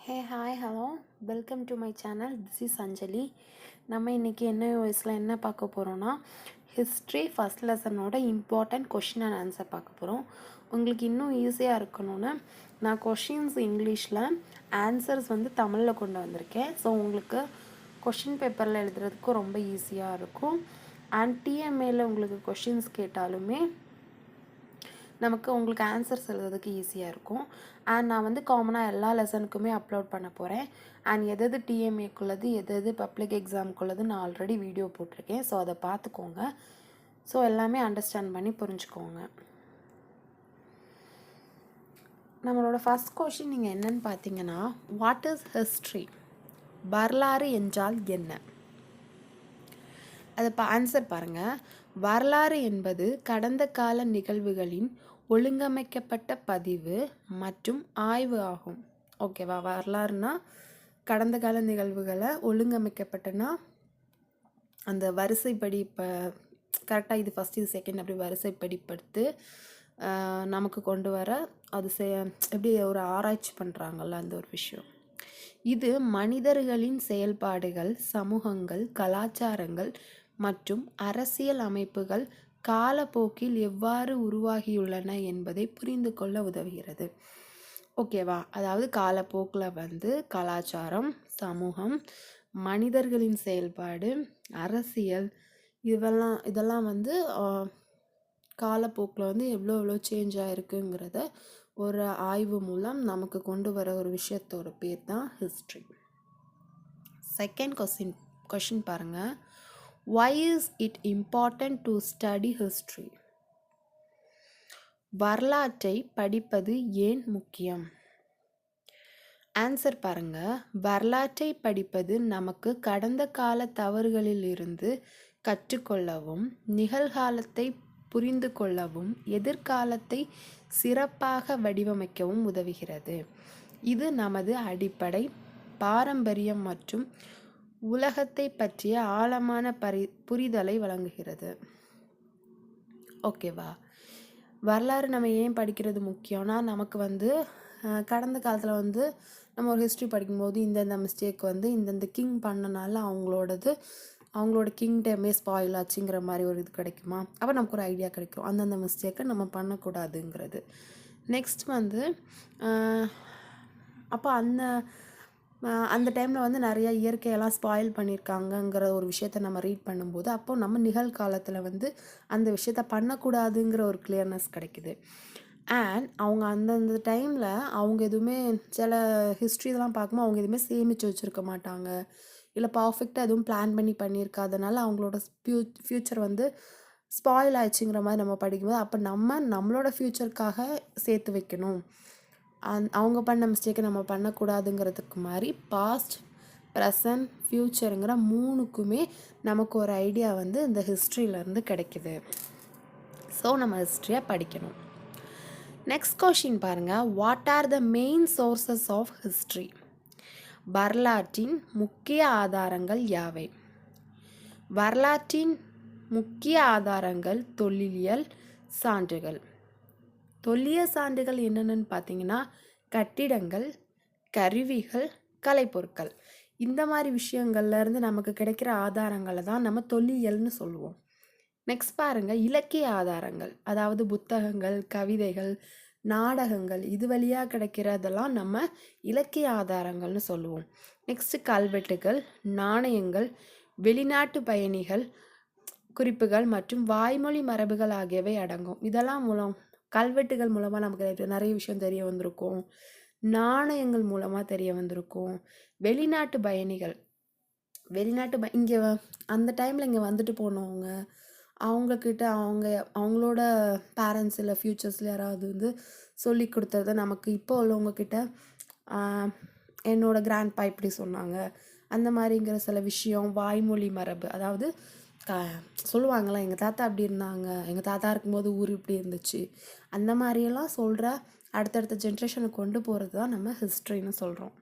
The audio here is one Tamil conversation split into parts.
Hey hi hello welcome to my channel. This is Anjali. நம்ம இன்றைக்கி என்ன வயசில் என்ன பார்க்க போகிறோன்னா ஹிஸ்ட்ரி ஃபஸ்ட் லெசனோட இம்பார்ட்டண்ட் கொஷின் அண்ட் ஆன்சர் பார்க்க போகிறோம். உங்களுக்கு இன்னும் ஈஸியாக இருக்கணும்னு நான் கொஷின்ஸ் இங்கிலீஷில் ஆன்சர்ஸ் தமிழில் கொண்டு வந்திருக்கேன். ஸோ உங்களுக்கு கொஷின் பேப்பரில் எழுதுறதுக்கும் ரொம்ப ஈஸியாக இருக்கும். அண்ட் டிஎம்ஏல உங்களுக்கு கொஷின்ஸ் கேட்டாலுமே உங்களுக்கு ஆன்சர்ஸ் எழுதுறதுக்கு ஈஸியாக இருக்கும். அண்ட் நான் காமனாக எல்லா லெசனுக்குமே அப்லோட் பண்ண போகிறேன். அண்ட் எது டிஎம்ஏக்குள்ளது எது பப்ளிக் எக்ஸாமுக்குள்ளது நான் ஆல்ரெடி வீடியோ போட்டிருக்கேன். ஸோ அதை பார்த்துக்கோங்க. ஸோ எல்லாமே அண்டர்ஸ்டாண்ட் பண்ணி புரிஞ்சுக்கோங்க. நம்மளோட ஃபஸ்ட் கொஷின் நீங்கள் என்னன்னு பார்த்தீங்கன்னா, வாட் இஸ் ஹிஸ்ட்ரி? வரலாறு என்றால் என்ன? அதை ஆன்சர் பாருங்கள். வரலாறு என்பது கடந்த கால நிகழ்வுகளின் ஒழுங்கமைக்கப்பட்ட பதிவு மற்றும் ஆய்வு ஆகும். ஓகேவா? வரலாறுனா கடந்த கால நிகழ்வுகளை ஒழுங்கமைக்கப்பட்டனா அந்த வரிசைப்படி இப்போ கரெக்டாக இது ஃபஸ்ட் இது செகண்ட் அப்படி வரிசைப்படி படுத்து நமக்கு கொண்டு வர அது எப்படி ஒரு ஆராய்ச்சி பண்ணுறாங்கல்ல அந்த ஒரு விஷயம். இது மனிதர்களின் செயல்பாடுகள், சமூகங்கள், கலாச்சாரங்கள் மற்றும் அரசியல் அமைப்புகள் காலப்போக்கில் எவ்வாறு உருவாகியுள்ளன என்பதை புரிந்து கொள்ள உதவுகிறது. ஓகேவா? அதாவது காலப்போக்கில் கலாச்சாரம், சமூகம், மனிதர்களின் செயல்பாடு, அரசியல் இதெல்லாம் காலப்போக்கில் எவ்வளோ சேஞ்ச் ஆகிருக்குங்கிறத ஒரு ஆய்வு மூலம் நமக்கு கொண்டு வர ஒரு விஷயத்தோட பேர் தான் ஹிஸ்ட்ரி. செகண்ட் கொஷின் பாருங்கள். Why is it important to study history? வரலாற்றை படிப்பது ஏன் முக்கியம்? ஆன்சர் பாருங்க. வரலாற்றை படிப்பது நமக்கு கடந்த கால தவறுகளில் இருந்து கற்றுக்கொள்ளவும், நிகழ்காலத்தை புரிந்து கொள்ளவும், எதிர்காலத்தை சிறப்பாக வடிவமைக்கவும் உதவுகிறது. இது நமது அடிப்படை பாரம்பரியம் மற்றும் உலகத்தை பற்றிய ஆழமான புரிதலை வழங்குகிறது. ஓகேவா? வரலாறு நம்ம ஏன் படிக்கிறது முக்கியம்னா, நமக்கு கடந்த காலத்தில் நம்ம ஒரு ஹிஸ்ட்ரி படிக்கும்போது இந்தந்த மிஸ்டேக் இந்தந்த கிங் பண்ணனால அவங்களோட கிங் டைமே ஸ்பாயில் ஆச்சுங்கிற மாதிரி ஒரு இது கிடைக்குமா? அப்போ நமக்கு ஒரு ஐடியா கிடைக்கும் அந்தந்த மிஸ்டேக்கை நம்ம பண்ணக்கூடாதுங்கிறது. நெக்ஸ்ட் அப்போ அந்த டைமில் நிறையா இயற்கையெல்லாம் ஸ்பாயில் பண்ணியிருக்காங்கங்கிற ஒரு விஷயத்த நம்ம ரீட் பண்ணும்போது அப்போது நம்ம நிகழ்காலத்தில் அந்த விஷயத்த பண்ணக்கூடாதுங்கிற ஒரு கிளியர்னஸ் கிடைக்குது. அண்ட் அவங்க அந்தந்த டைமில் அவங்க எதுவுமே சில ஹிஸ்ட்ரி இதெல்லாம் பார்க்கும்போது அவங்க எதுவுமே சேமித்து வச்சுருக்க மாட்டாங்க, இல்லை பர்ஃபெக்டாக எதுவும் பிளான் பண்ணியிருக்காதனால அவங்களோட ஃப்யூச்சர் ஸ்பாயில் ஆயிடுச்சுங்கிற மாதிரி நம்ம படிக்கும்போது அப்போ நம்மளோட ஃப்யூச்சருக்காக சேர்த்து வைக்கணும், அவங்க பண்ண மிஸ்டேக்கை நம்ம பண்ணக்கூடாதுங்கிறதுக்கு மாதிரி பாஸ்ட், ப்ரெசன்ட், ஃப்யூச்சருங்கிற மூணுக்குமே நமக்கு ஒரு ஐடியா இந்த ஹிஸ்ட்ரியிலேருந்து கிடைக்குது. ஸோ நம்ம ஹிஸ்ட்ரியை படிக்கணும். நெக்ஸ்ட் கொஷின் பாருங்கள். What are the main sources of history? வரலாற்றின் முக்கிய ஆதாரங்கள் யாவை? வரலாற்றின் முக்கிய ஆதாரங்கள் தொல்லியல் சான்றுகள். தொல்லியல் சான்றுகள் என்னென்னு பார்த்தீங்கன்னா, கட்டிடங்கள், கருவிகள், கலைப்பொருட்கள், இந்த மாதிரி விஷயங்கள்லேருந்து நமக்கு கிடைக்கிற ஆதாரங்களை தான் நம்ம தொல்லியல்னு சொல்லுவோம். நெக்ஸ்ட் பாருங்கள், இலக்கிய ஆதாரங்கள், அதாவது புத்தகங்கள், கவிதைகள், நாடகங்கள், இது வழியாக கிடைக்கிறதெல்லாம் நம்ம இலக்கிய ஆதாரங்கள்னு சொல்லுவோம். நெக்ஸ்ட்டு கல்வெட்டுகள், நாணயங்கள், வெளிநாட்டு பயணிகள் குறிப்புகள் மற்றும் வாய்மொழி மரபுகள் ஆகியவை அடங்கும். இதெல்லாம் கல்வெட்டுகள் மூலமாக நமக்கு நிறைய விஷயம் தெரிய வந்திருக்கும், நாணயங்கள் மூலமாக தெரிய வந்திருக்கும். வெளிநாட்டு பயணிகள் இங்கே அந்த டைமில் இங்கே வந்துட்டு போனவங்க அவங்கக்கிட்ட அவங்களோட பேரண்ட்ஸ் இல்லை ஃப்யூச்சர்ஸில் யாராவது சொல்லி கொடுத்தது நமக்கு இப்போ உள்ளவங்கக்கிட்ட என்னோட கிராண்ட்பா இப்படி சொன்னாங்க அந்த மாதிரிங்கிற சில விஷயம். வாய்மொழி மரபு, அதாவது சொல்லுவாங்களா, எங்கள் தாத்தா அப்படி இருந்தாங்க, எங்கள் தாத்தா இருக்கும்போது ஊர் இப்படி இருந்துச்சு, அந்த மாதிரியெல்லாம் சொல்கிற அடுத்தடுத்த ஜென்ரேஷனுக்கு கொண்டு போகிறது தான் நம்ம ஹிஸ்ட்ரின்னு சொல்கிறோம்.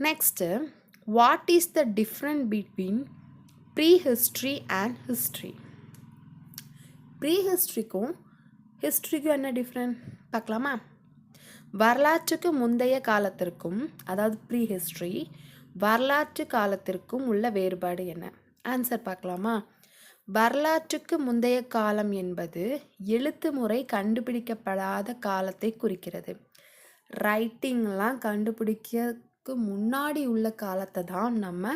Next, what is the different between prehistory and history? ப்ரீ ஹிஸ்ட்ரிக்கும் ஹிஸ்ட்ரிக்கும் என்ன டிஃப்ரெண்ட் பார்க்கலாமா? வரலாற்றுக்கு முந்தைய காலத்திற்கும், அதாவது ப்ரீ ஹிஸ்ட்ரி, வரலாற்று காலத்திற்கும் உள்ள வேறுபாடு என்ன? ஆன்சர் பார்க்கலாமா? வரலாற்றுக்கு முந்தைய காலம் என்பது எழுத்து முறை கண்டுபிடிக்கப்படாத காலத்தை குறிக்கிறது. ரைட்டிங்லாம் கண்டுபிடிக்கிறதுக்கு முன்னாடி உள்ள காலத்தை தான் நம்ம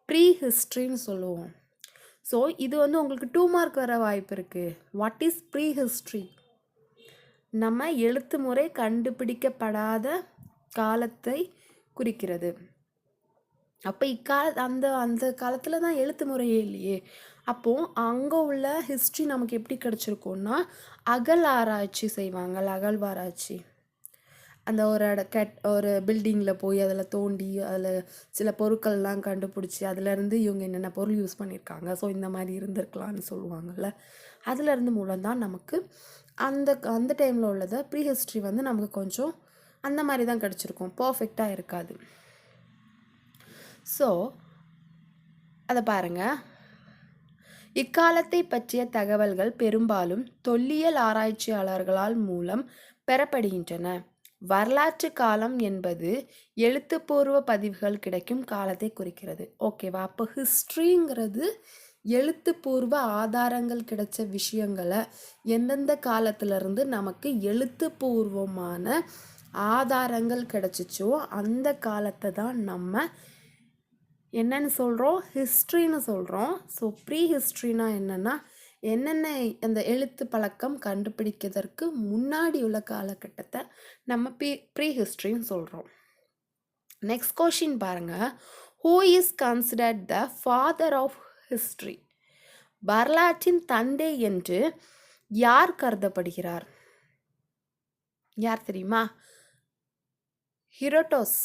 ப்ரீ ஹிஸ்ட்ரின்னு சொல்லுவோம். ஸோ இது வந்து உங்களுக்கு 2 மார்க் வர வாய்ப்பு இருக்குது. What is prehistory? நம்ம எழுத்து முறை கண்டுபிடிக்கப்படாத காலத்தை குறிக்கிறது. அப்போ அந்த அந்த காலத்தில் தான் எழுத்து முறையே இல்லையே. அப்போது அங்கே உள்ள ஹிஸ்ட்ரி நமக்கு எப்படி கிடச்சிருக்கோன்னா, அகல் ஆராய்ச்சி செய்வாங்க, அகழ்வாராய்ச்சி. அந்த ஒரு பில்டிங்கில் போய் அதில் தோண்டி அதில் சில பொருட்கள்லாம் கண்டுபிடிச்சி அதிலேருந்து இவங்க என்னென்ன பொருள் யூஸ் பண்ணியிருக்காங்க, ஸோ இந்த மாதிரி இருந்திருக்கலாம்னு சொல்லுவாங்கள்ல, அதுலேருந்து மூலம்தான் நமக்கு அந்த அந்த டைமில் உள்ளதை ப்ரீ ஹிஸ்ட்ரி வந்து நமக்கு கொஞ்சம் அந்த மாதிரி தான் கிடச்சிருக்கும், பர்ஃபெக்டாக இருக்காது. ஸோ அதை பாருங்கள். இக்காலத்தை பற்றிய தகவல்கள் பெரும்பாலும் தொல்லியல் ஆராய்ச்சியாளர்களால் மூலம் பெறப்படுகின்றன. வரலாற்று காலம் என்பது எழுத்துப்பூர்வ பதிவுகள் கிடைக்கும் காலத்தை குறிக்கிறது. ஓகேவா? அப்போ ஹிஸ்ட்ரிங்கிறது எழுத்துப்பூர்வ ஆதாரங்கள் கிடைச்ச விஷயங்களை எந்தெந்த காலத்திலிருந்து நமக்கு எழுத்துப்பூர்வமான ஆதாரங்கள் கிடைச்சிச்சோ அந்த காலத்தை தான் நம்ம என்னன்னு சொல்கிறோம்? ஹிஸ்ட்ரின்னு சொல்கிறோம். ஸோ ப்ரீ ஹிஸ்ட்ரினா என்னென்னா, என்னென்ன அந்த எழுத்து பழக்கம் கண்டுபிடிக்கிறதுக்கு முன்னாடி உள்ள காலகட்டத்தை நம்ம ப்ரீ ஹிஸ்ட்ரின்னு சொல்கிறோம். நெக்ஸ்ட் கொஷின் பாருங்கள். Who is considered the father of history? வரலாற்றின் தந்தை என்று யார் கருதப்படுகிறார்? யார் தெரியுமா? ஹெரோடோட்டஸ்.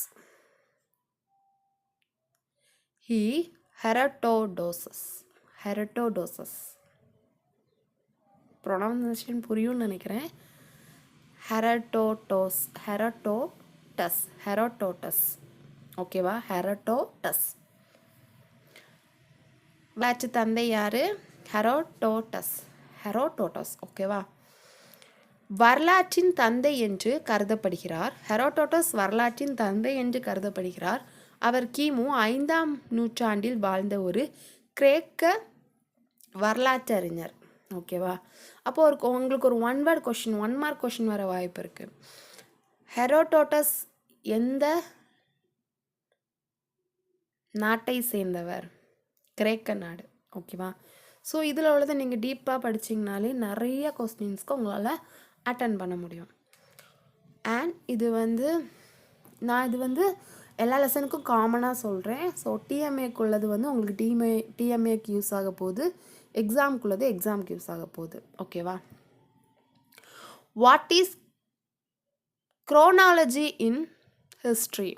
ஹெரோடோட்டஸ் ப்ரொனவுன்சியேஷன் புரியும்னு நினைக்கிறேன். ஹெரோடோட்டஸ் ஓகேவா? ஹெரோடோட்டஸ். வாச்சு தந்தை யாரு? ஹெரோடோட்டஸ் ஓகேவா? வரலாற்றின் தந்தை என்று கருதப்படுகிறார். ஹெரோடோட்டஸ் வரலாற்றின் தந்தை என்று கருதப்படுகிறார். அவர் கிமு 5ஆம் நூற்றாண்டில் வாழ்ந்த ஒரு கிரேக்க வரலாற்றறிஞர். ஓகேவா? அப்போது உங்களுக்கு ஒரு 1 மார்க் கொஷின் வர வாய்ப்பு இருக்குது. ஹெரோடோட்டஸ் எந்த நாட்டை சேர்ந்தவர்? கிரேக்க நாடு. ஓகேவா? ஸோ இதில் உள்ளதை நீங்கள் டீப்பாக படிச்சிங்கனாலே நிறைய கொஸ்டின்ஸ்க்கு உங்களால் அட்டன் பண்ண முடியும். அண்ட் இது வந்து எல்லா லெசனுக்கும் காமனாக சொல்கிறேன். ஸோ டிஎம்ஏக்குள்ளது வந்து உங்களுக்கு டிஎம்ஏக்கு யூஸ் ஆக போகுது, எக்ஸாமுக்குள்ளது எக்ஸாமுக்கு யூஸ் ஆக போகுது. ஓகேவா? What is chronology in history?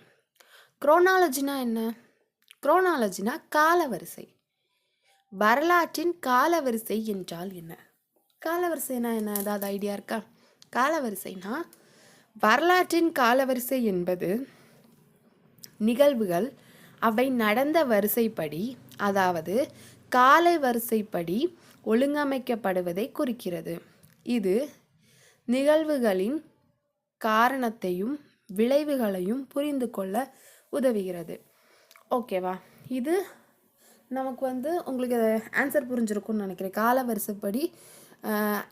குரோனாலஜினா என்ன? குரோனாலஜினா காலவரிசை. வரலாற்றின் காலவரிசை என்றால் என்ன? காலவரிசைனா என்ன? ஏதாவது ஐடியா இருக்கா? காலவரிசைனா வரலாற்றின் காலவரிசை என்பது நிகழ்வுகள் அவை நடந்த வரிசைப்படி, அதாவது கால வரிசைப்படி ஒழுங்கமைக்கப்படுவதை குறிக்கிறது. இது நிகழ்வுகளின் காரணத்தையும் விளைவுகளையும் புரிந்து கொள்ள உதவுகிறது. ஓகேவா? இது நமக்கு வந்து உங்களுக்கு ஆன்சர் புரிஞ்சிருக்கும்னு நினைக்கிறேன். கால வரிசைப்படி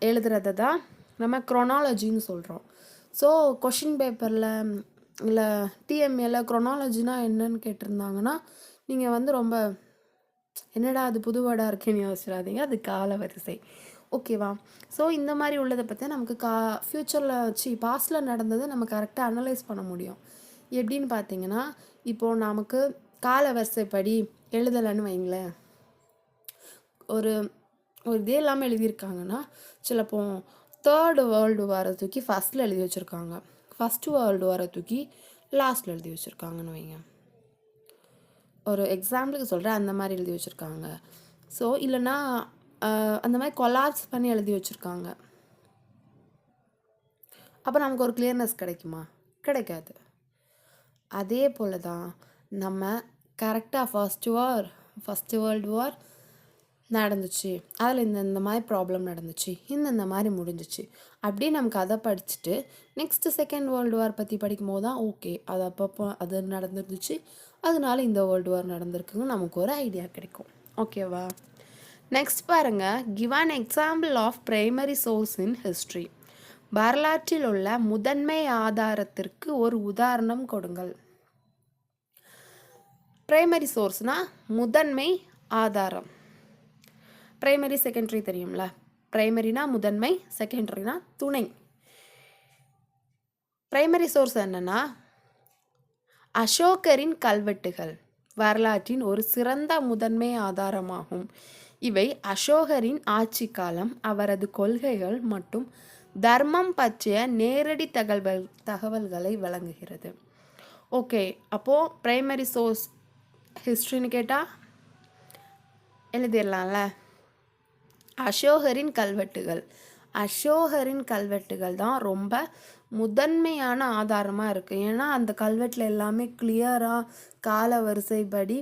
எழுதுறதை தான் நம்ம குரோனாலஜின்னு சொல்கிறோம். ஸோ கொஷின் பேப்பரில் இல்லை டிஎம்ஏல குரோனாலஜினா என்னன்னு கேட்டிருந்தாங்கன்னா நீங்கள் வந்து ரொம்ப என்னடா அது புது வேர்டாக இருக்கேன்னு யோசிச்சிடாதீங்க. அது காலவரிசை. ஓகேவா? ஸோ இந்த மாதிரி உள்ளதை பற்றி நமக்கு ஃப்யூச்சரில் பாஸ்டில் நடந்ததை நம்ம கரெக்டாக அனலைஸ் பண்ண முடியும். எப்படின்னு பார்த்தீங்கன்னா, இப்போது நமக்கு காலவரிசைப்படி எழுதலைன்னு வைங்களேன், ஒரு இதே இல்லாமல் எழுதியிருக்காங்கன்னா, சிலப்போ 3rd வேர்ல்டு வாரை தூக்கி ஃபஸ்ட்டில் எழுதி வச்சுருக்காங்க, ஃபஸ்ட்டு வேர்ல்டு வாரை தூக்கி லாஸ்ட்டில் எழுதி வச்சுருக்காங்கன்னு வைங்க. ஒரு எக்ஸாம்பிளுக்கு சொல்கிறேன், அந்த மாதிரி எழுதி வச்சுருக்காங்க. ஸோ இல்லைன்னா அந்த மாதிரி கொலாப்ஸ் பண்ணி எழுதி வச்சுருக்காங்க. அப்போ நமக்கு ஒரு கிளியர்னஸ் கிடைக்குமா? கிடைக்காது. அதே போல் தான் நம்ம கரெக்டாக ஃபஸ்ட்டு வேர்ல்டு வார் நடந்துச்சு, அதில் இந்த மாதிரி ப்ராப்ளம் நடந்துச்சு, இந்த மாதிரி முடிஞ்சிச்சு அப்படி நமக்கு அதை படிச்சுட்டு நெக்ஸ்ட்டு செகண்ட் வேர்ல்டு வார் பற்றி படிக்கும் போது தான் ஓகே அது அப்பப்போ அது நடந்துருந்துச்சு, அதனால இந்த வேர்ல்டு வார் நடந்திருக்குங்க நமக்கு ஒரு ஐடியா கிடைக்கும். ஓகேவா? நெக்ஸ்ட் பாருங்க, give an example of primary source in history. வரலாற்றில் உள்ள முதன்மை ஆதாரத்திற்கு ஒரு உதாரணம் கொடுங்கள். பிரைமரி சோர்ஸ்னா முதன்மை ஆதாரம். பிரைமரி செகண்டரி தெரியும்ல. பிரைமரினா முதன்மை, செகண்டரினா துணை. பிரைமரி சோர்ஸ் என்னன்னா அசோகரின் கல்வெட்டுகள் வரலாற்றின் ஒரு சிறந்த முதன்மை ஆதாரமாகும். இவை அசோகரின் ஆட்சி காலம், அவரது கொள்கைகள் மற்றும் தர்மம் பற்றிய நேரடி தகவல்களை வழங்குகிறது. ஓகே, அப்போது பிரைமரி சோர்ஸ் ஹிஸ்ட்ரின்னு கேட்டால் எழுதிடலாம்ல. அசோகரின் கல்வெட்டுகள், அசோகரின் கல்வெட்டுகள் தான் ரொம்ப முதன்மையான ஆதாரமாக இருக்குது. ஏன்னா அந்த கல்வெட்டில் எல்லாமே கிளியராக கால வரிசைப்படி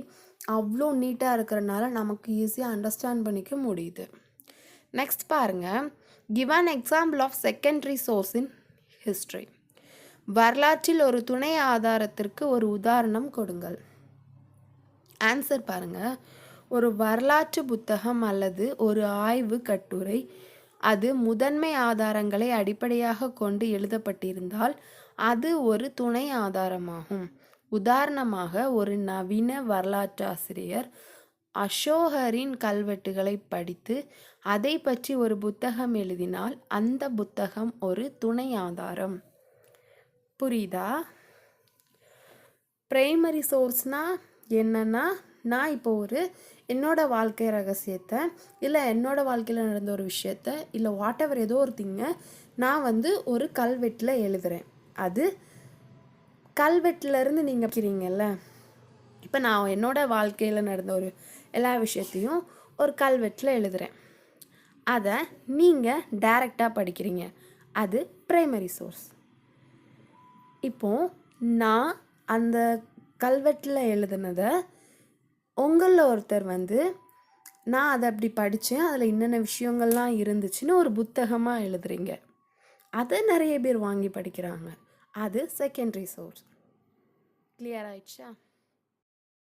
அவ்வளோ நீட்டாக இருக்கிறனால நமக்கு ஈஸியாக அண்டர்ஸ்டாண்ட் பண்ணிக்க முடியுது. நெக்ஸ்ட் பாருங்கள், give an example of secondary source in history. வரலாற்றில் ஒரு துணை ஆதாரத்திற்கு ஒரு உதாரணம் கொடுங்கள். ஆன்சர் பாருங்கள், ஒரு வரலாற்று புத்தகம் அல்லது ஒரு ஆய்வு கட்டுரை அது முதன்மை ஆதாரங்களை அடிப்படையாக கொண்டு எழுதப்பட்டிருந்தால் அது ஒரு துணை ஆதாரமாகும். உதாரணமாக, ஒரு நவீன வரலாற்றாசிரியர் அசோகரின் கல்வெட்டுகளை படித்து அதை பற்றி ஒரு புத்தகம் எழுதினால் அந்த புத்தகம் ஒரு துணை ஆதாரம். புரியுதா? பிரைமரி சோர்ஸ்னால் என்னன்னா, நான் இப்போ ஒரு என்னோடய வாழ்க்கை ரகசியத்தை இல்லை என்னோடய வாழ்க்கையில் நடந்த ஒரு விஷயத்த இல்லை வாட்டெவர் ஏதோ ஒரு திங்கை நான் ஒரு கல்வெட்டில் எழுதுகிறேன். அது கல்வெட்டிலேருந்து நீங்கள் படிக்கிறீங்கல்ல. இப்போ நான் என்னோடய வாழ்க்கையில் நடந்த ஒரு எல்லா விஷயத்தையும் ஒரு கல்வெட்டில் எழுதுகிறேன். அதை நீங்கள் டைரெக்டாக படிக்கிறீங்க. அது பிரைமரி சோர்ஸ். இப்போது நான் அந்த கல்வெட்டில் எழுதுனதை உங்களில் ஒருத்தர் நான் அதை அப்படி படித்தேன், அதில் என்னென்ன விஷயங்கள்லாம் இருந்துச்சுன்னு ஒரு புத்தகமாக எழுதுறீங்க. அதை நிறைய பேர் வாங்கி படிக்கிறாங்க. அது செகண்டரி சோர்ஸ். கிளியர் ஆயிடுச்சா?